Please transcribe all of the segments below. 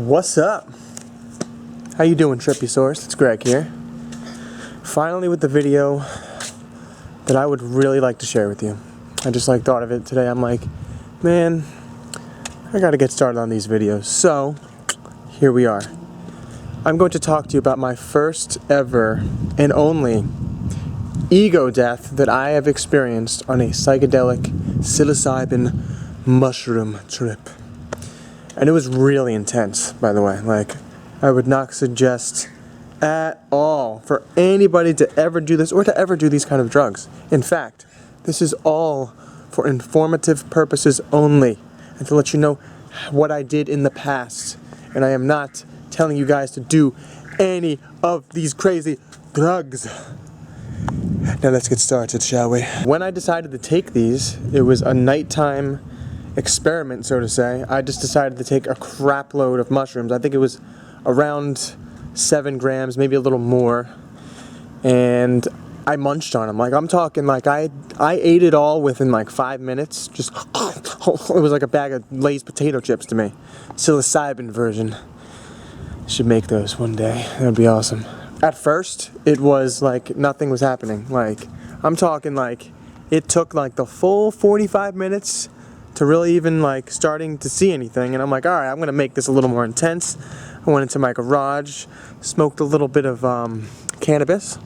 What's up? How you doing, TrippySource? It's Greg here. Finally with the video that I would really like to share with you. I just thought of it today. I'm like, man, I gotta get started on these videos. So, here we are. I'm going to talk to you about my first ever and only ego death that I have experienced on a psychedelic psilocybin mushroom trip. And it was really intense, by the way. I would not suggest at all for anybody to ever do this or to ever do these kind of drugs. In fact, this is all for informative purposes only and to let you know what I did in the past. And I am not telling you guys to do any of these crazy drugs. Now let's get started, shall we? When I decided to take these, it was a nighttime experiment, so to say. I just decided to take a crap load of mushrooms. I think it was around 7 grams, maybe a little more. And I munched on them. I'm talking I ate it all within 5 minutes. Just, it was like a bag of Lay's potato chips to me. Psilocybin version. Should make those one day. That would be awesome. At first, it was nothing was happening. I'm talking it took the full 45 minutes to really even starting to see anything. And I'm like, alright, I'm going to make this a little more intense. I went into my garage, smoked a little bit of cannabis.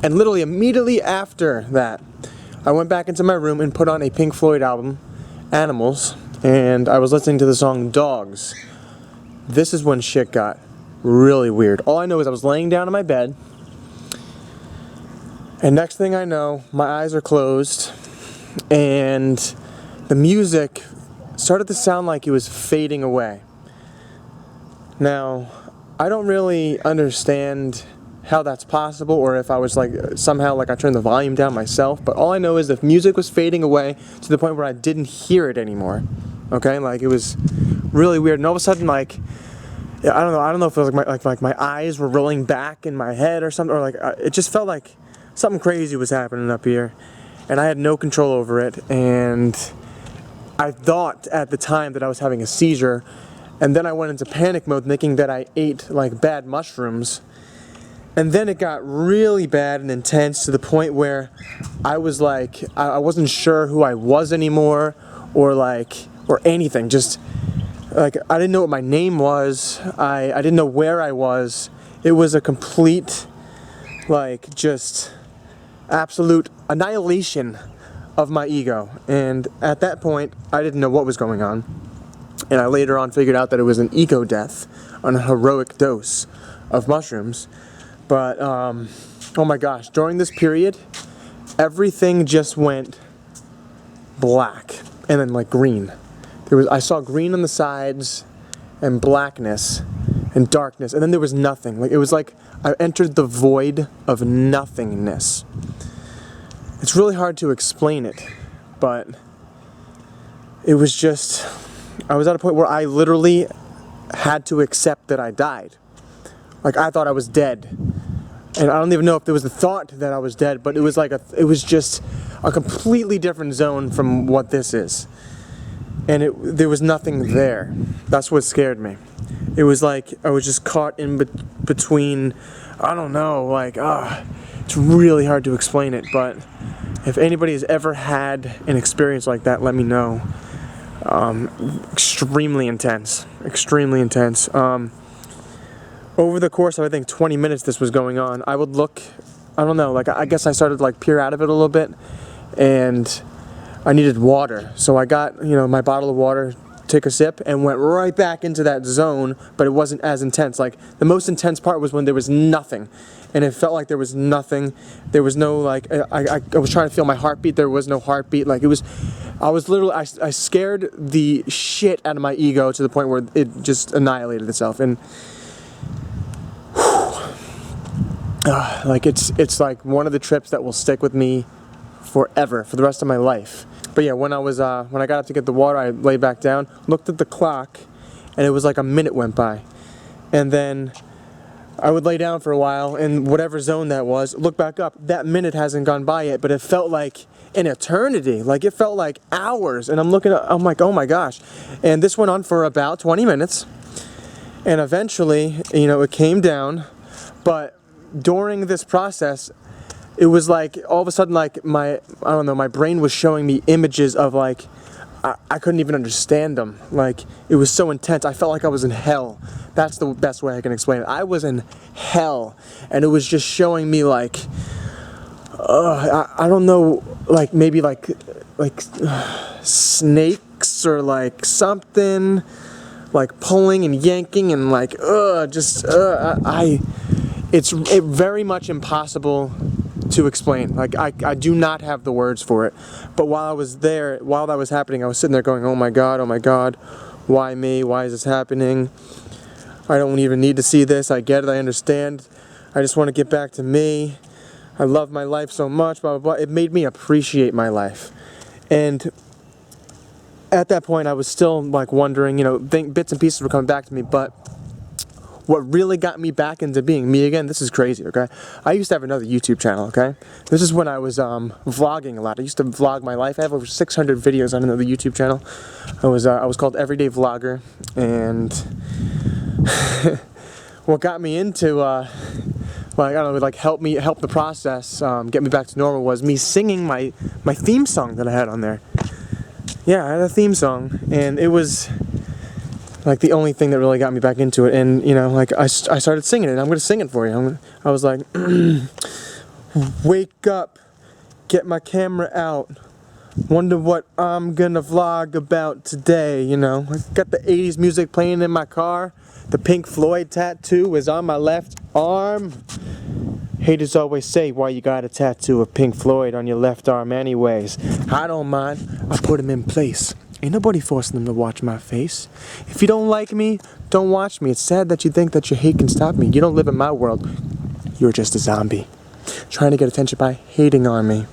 And literally immediately after that, I went back into my room and put on a Pink Floyd album, Animals. And I was listening to the song Dogs. This is when shit got really weird. All I know is I was laying down in my bed, and next thing I know, my eyes are closed, and the music started to sound like it was fading away. Now, I don't really understand how that's possible, or if I was somehow I turned the volume down myself, but all I know is the music was fading away to the point where I didn't hear it anymore. Okay, it was really weird, and all of a sudden I don't know if it was my eyes were rolling back in my head or something, or it just felt like something crazy was happening up here, and I had no control over it. And I thought at the time that I was having a seizure, and then I went into panic mode thinking that I ate bad mushrooms, and then it got really bad and intense to the point where I was I wasn't sure who I was anymore, or anything. Just I didn't know what my name was. I didn't know where I was. It was a complete, just absolute annihilation of my ego. And at that point, I didn't know what was going on. And I later on figured out that it was an ego death on a heroic dose of mushrooms. But, oh my gosh, during this period, everything just went black and then green. I saw green on the sides, and blackness, and darkness, and then there was nothing. It was I entered the void of nothingness. It's really hard to explain it, but it was just, I was at a point where I literally had to accept that I died. I thought I was dead. And I don't even know if there was the thought that I was dead, but it was it was just a completely different zone from what this is. And there was nothing there. That's what scared me. It was I was just caught in between, I don't know, it's really hard to explain it, but if anybody has ever had an experience like that, let me know. Extremely intense. Extremely intense. Over the course of, I think, 20 minutes this was going on, I would look, I don't know, I guess I started to peer out of it a little bit, and I needed water, so I got, my bottle of water, took a sip, and went right back into that zone, but it wasn't as intense. The most intense part was when there was nothing, and it felt like there was nothing. There was no, I was trying to feel my heartbeat. There was no heartbeat. I was literally, I scared the shit out of my ego to the point where it just annihilated itself, and it's one of the trips that will stick with me forever, for the rest of my life. But yeah, when I got up to get the water, I laid back down, looked at the clock, and it was a minute went by. And then I would lay down for a while in whatever zone that was, look back up. That minute hasn't gone by yet, but it felt like an eternity. Like it felt like hours. And I'm looking at, I'm like, oh my gosh. And this went on for about 20 minutes. And eventually, you know, it came down. But during this process, it was like all of a sudden, like I don't know, my brain was showing me images of like, I couldn't even understand them. Like, it was so intense. I felt like I was in hell. That's the best way I can explain it. I was in hell, and it was just showing me like, I don't know, like maybe like snakes or like something, like pulling and yanking and like, it's very much impossible to explain. Like I do not have the words for it. But while I was there, while that was happening, I was sitting there going, oh my God, why me? Why is this happening? I don't even need to see this. I get it, I understand. I just want to get back to me. I love my life so much, blah, blah, blah. It made me appreciate my life. And at that point, I was still like wondering, you know, bits and pieces were coming back to me, but what really got me back into being me again, this is crazy, okay? I used to have another YouTube channel, okay? This is when I was vlogging a lot. I used to vlog my life. I have over 600 videos on another YouTube channel. I was called Everyday Vlogger, and what got me into, like, I don't know, like help the process, get me back to normal was me singing my theme song that I had on there. Yeah, I had a theme song, and it was like the only thing that really got me back into it. And you know, like I started singing it. I'm gonna sing it for you. I was like, wake up, get my camera out, wonder what I'm gonna vlog about today. You know, I got the 80s music playing in my car. The Pink Floyd tattoo is on my left arm. Haters always say, why you got a tattoo of Pink Floyd on your left arm anyways? I don't mind, I put him in place. Ain't nobody forcing them to watch my face. If you don't like me, don't watch me. It's sad that you think that your hate can stop me. You don't live in my world. You're just a zombie. Trying to get attention by hating on me.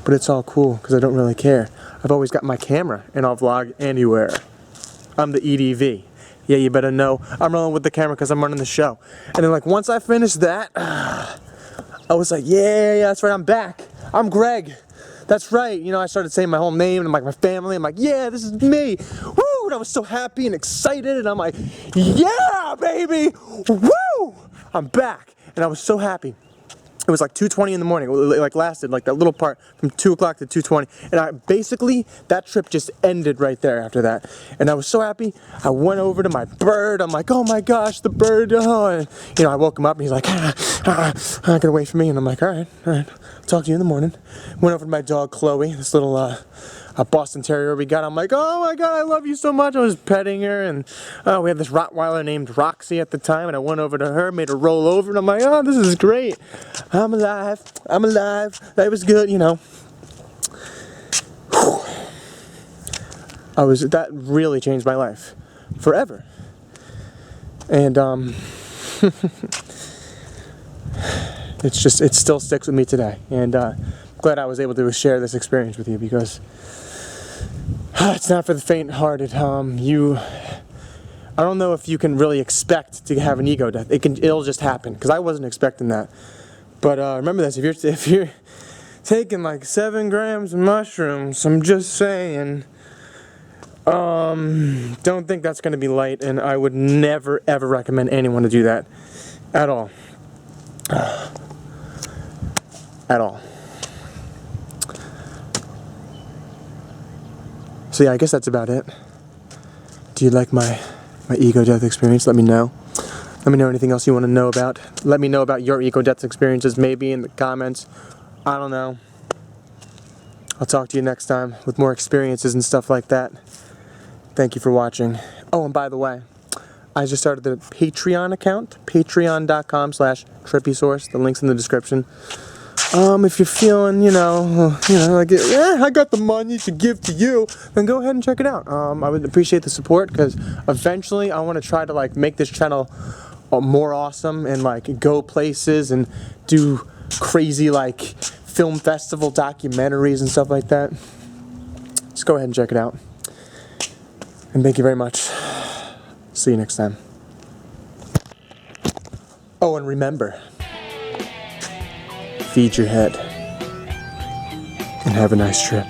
But it's all cool, because I don't really care. I've always got my camera, and I'll vlog anywhere. I'm the EDV. Yeah, you better know. I'm rolling with the camera because I'm running the show. And then like once I finished that, I was like, yeah, that's right, I'm back. I'm Greg. That's right. You know, I started saying my whole name and like my family. I'm like, yeah, this is me. Woo! And I was so happy and excited. And I'm like, yeah, baby. Woo! I'm back. And I was so happy. It was like 2:20 in the morning. It like lasted like that little part from 2 o'clock to 2:20. And I basically, that trip just ended right there after that. And I was so happy. I went over to my bird. I'm like, oh my gosh, the bird. Oh. And, you know, I woke him up and he's like, get away from me. And I'm like, all right. I'll talk to you in the morning. Went over to my dog, Chloe, this little a Boston Terrier we got. I'm like, oh my God, I love you so much. I was petting her, and we had this Rottweiler named Roxy at the time, and I went over to her, made her roll over, and I'm like, oh, this is great. I'm alive. That was good, you know. That really changed my life forever. And it still sticks with me today. And glad I was able to share this experience with you, because it's not for the faint-hearted. I don't know if you can really expect to have an ego death. It'll just happen, because I wasn't expecting that. But remember this: if you're taking like 7 grams of mushrooms, I'm just saying, don't think that's going to be light, and I would never ever recommend anyone to do that at all. At all. So yeah, I guess that's about it. Do you like my ego death experience? Let me know. Let me know anything else you want to know about. Let me know about your ego death experiences, maybe in the comments. I don't know. I'll talk to you next time with more experiences and stuff like that. Thank you for watching. Oh, and by the way, I just started the Patreon account, patreon.com/TrippySource. The link's in the description. If you're feeling, like, I got the money to give to you, then go ahead and check it out. I would appreciate the support, because eventually I want to try to like make this channel more awesome and like go places and do crazy like film festival documentaries and stuff like that. Just go ahead and check it out. And thank you very much. See you next time. Oh, and remember, feed your head and have a nice trip.